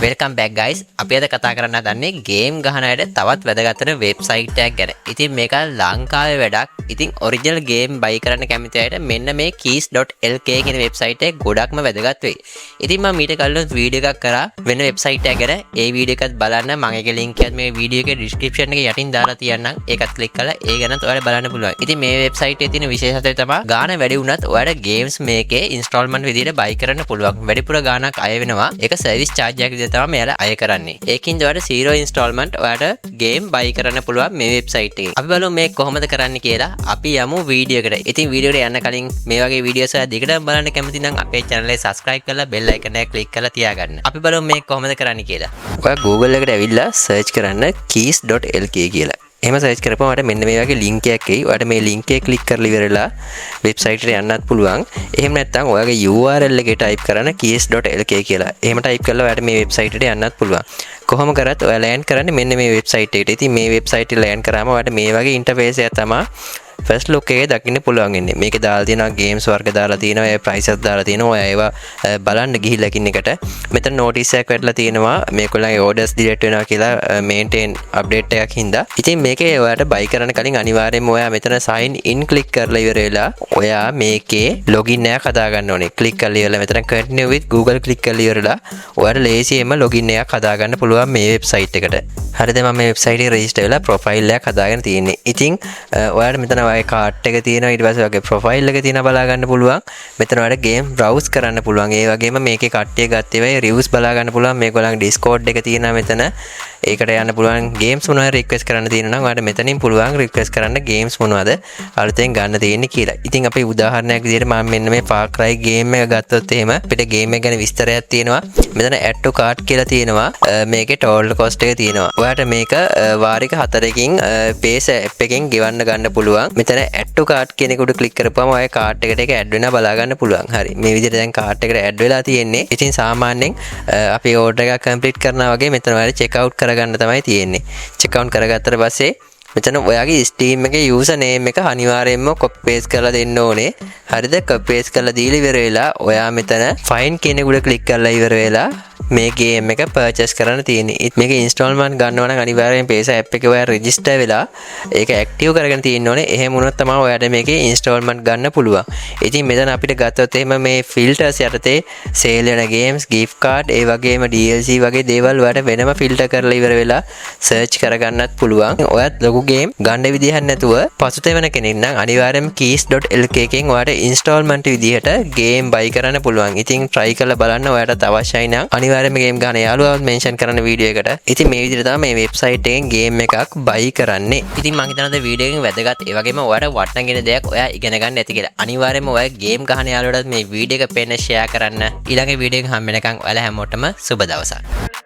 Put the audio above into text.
Welcome back guys. අපි අද කතා කරන්න හදන්නේ ගේම් ගහන අයට තවත් වැදගත් වෙන වෙබ්සයිට් එකක් ගැන. ඉතින් මේක ලංකාවේ වැඩක්. ඉතින් ඔරිජිනල් ගේම් බයි කරන්න කැමති අයට මෙන්න මේ keys.lk කියන වෙබ්සයිට් එක ගොඩක්ම වැදගත් වෙයි. ඉතින් මම මීට කලින් වීඩියෝ එකක් කරා වෙන වෙබ්සයිට් එකක් ගැන. ඒ වීඩියෝ එකත් බලන්න මම ඒකේ link එකත් මේ වීඩියෝ එකේ description එකේ යටින් දාලා තියන්නම්. ඒකත් click කරලා ඒ ගැනත් ඔයාලා බලන්න පුළුවන්. ඉතින් මේ වෙබ්සයිට් එකේ තියෙන විශේෂත්වය තමයි ගාන වැඩි වුණත් ඔයාලා ගේම්ස් මේකේ ඉන්ස්ටෝල්මන්ට් විදිහට බයි කරන්න පුළුවන්. වැඩිපුර ගානක් අය වෙනවා. ඒක සර්විස් charge එකක් විදිහට තමයි මෙයාලා අය කරන්නේ. ඒකින්ද ඔයාලට 0 ඉන්ස්ටෝල්මන්ට් ඔයාලට ගේම් බයි කරන්න පුළුවන් මේ වෙබ්සයිට් එකේ. අපි බලමු මේක කොහොමද කරන්න කියලා. අපි යමු වීඩියෝ එකට. ඉතින් වීඩියෝ එකට යන්න කලින් මේ වගේ වීඩියෝස් ඔයාලා දිගටම බලන්න කැමති නම් අපේ channel එක subscribe කරලා bell icon එක click කරලා තියාගන්න. අපි බලමු මේක කොහොමද කරන්න කියලා. ඔයා Google එකට ඇවිල්ලා search කරන්න keys.lk කියලා. එහෙම සර්ච් කරපුවම ඔයාලට මෙන්න මේ වගේ link එකක් එයි. ඔයාලට මේ link එක click කරලා ඉවරලා වෙබ්සයිට් එකට යන්නත් පුළුවන්. එහෙම නැත්නම් ඔයාගේ URL එකේ type කරන්න keys.lk කියලා. එහෙම type කරලා ඔයාලට මේ වෙබ්සයිට් එකට යන්නත් පුළුවන්. කොහොම කරත් ඔයා land කරන්නේ මෙන්න මේ වෙබ්සයිට් එකට. ඉතින් මේ වෙබ්සයිට් එක land කරාම ඔයාලට මේ වගේ interface එකක් තමයි first look එකේ දකින්න පුළුවන් වෙන්නේ. මේකේ දාලා තියෙනවා games වර්ග දාලා තියෙනවා, ඒ prices දාලා තියෙනවා. ඔයා ඒවා බලන්න ගිහිල්ලා කින් එකට මෙතන notice එකක් වැටලා තියෙනවා මේගොල්ලන්ගේ orders delete වෙනවා කියලා maintain update එකක් හින්දා. ඉතින් මේකේ ඔයාලට buy කරන්න කලින් අනිවාර්යයෙන්ම ඔයා මෙතන sign in click කරලා ඉවර වෙලා ඔයා මේකේ login එකක් හදා ගන්න ඕනේ. click කරලා ඉවරලා මෙතන continue with Google click කරලා ඉවරලා ඔයාලට ලේසියෙන්ම login එකක් හදා ගන්න පුළුවන් මේ website එකට. හරිද? මම මේ website එකේ register වෙලා profile එකක් හදාගෙන තියෙන්නේ. ඉතින් ඔයාලට මෙතන ඔයාගේ කාර්ට් එක තියෙනවා, ඊට පස්සේ ඔයාගේ profile එක තියෙනවා බලා ගන්න පුළුවන්. මෙතන ඔයාලට game browse කරන්න පුළුවන්. ඒ වගේම මේකේ කට්ටිය ගත්තේ වෙයි reviews බලා ගන්න පුළුවන්. මේගොල්ලන්ගේ Discord එක තියෙනවා මෙතන. ඒකට යන්න පුළුවන්. games මොනවද request කරන්න තියෙනවා නම් ඔයාලට මෙතනින් පුළුවන් request කරන්න games මොනවද අලුතෙන් ගන්න තියෙන්නේ කියලා. ඉතින් අපි උදාහරණයක් විදිහට මම මෙන්න මේ Far Cry game එක ගත්තොත් එහෙම අපිට game එක ගැන විස්තරයක් තියෙනවා. මෙතන add to cart කියලා තියෙනවා. මේකේ total cost එක තියෙනවා. ඔයාලට මේක වාරික 4කින් Pace app එකෙන් ගෙවන්න ගන්න පුළුවන්. මෙතන add to cart කියන එක උඩ click කරපුවම ඔය cart එකට ඒක add වෙනවා බලා ගන්න පුළුවන්. හරි. මේ විදිහට දැන් cart එකට add වෙලා තියෙන්නේ. ඉතින් සාමාන්‍යයෙන් අපි order එකක් complete කරනවා වගේ මෙතන ඔයාලා check out කරගන්න තමයි තියෙන්නේ. check out කරගත්තට පස්සේ මෙතන ඔයාගේ Steam එකේ user name එක අනිවාර්යයෙන්ම copy paste කරලා දෙන්න ඕනේ. හරිද? copy paste කරලා දීලා ඉවර වෙලා ඔයා මෙතන find කියන එක උඩ click කරලා ඉවර වෙලා මේ game එක purchase කරන්න තියෙන්නේ. මේක installment ගන්නවා නම් අනිවාර්යයෙන් Pace app එකේ ඔයා register වෙලා ඒක active කරගෙන තියෙන්න ඕනේ. එහෙම වුණොත් තමයි ඔයාට මේකේ installment ගන්න පුළුවන්. ඉතින් මෙතන අපිට ගත්තොත් එහෙම මේ filters යටතේ sale වෙන games, gift card, ඒ වගේම DLC වගේ දේවල් ඔයාට වෙනම filter කරලා ඉවර වෙලා search කරගන්නත් පුළුවන්. ඔයත් ලොකු game ගන්න විදිහක් නැතුව පසුතැවෙන කෙනෙක් නම් අනිවාර්යයෙන්ම keys.lk එකෙන් ඔයාට installment විදිහට game buy කරන්න පුළුවන්. ඉතින් try කරලා බලන්න ඔයාට අවශ්‍යයි නම් අනිවාර්යයෙන්ම game ගන්න යාළුවවත් mention කරන්න වීඩියෝ එකට. ඉතින් මේ විදිහට තමයි මේ website එකෙන් game එකක් buy කරන්නේ. ඉතින් මම හිතනවා වීඩියෝ එකෙන් වැදගත් ඒ වගේම ඔයාට වටින දෙයක් ඔයා ඉගෙන ගන්න ඇති කියලා. අනිවාර්යයෙන්ම ඔයා game ගහන යාළුවටත් මේ වීඩියෝ එක පෙන්න share කරන්න. ඊළඟ වීඩියෝ එක හම්බ වෙනකන් ඔයාලා හැමෝටම සුබ දවසක්.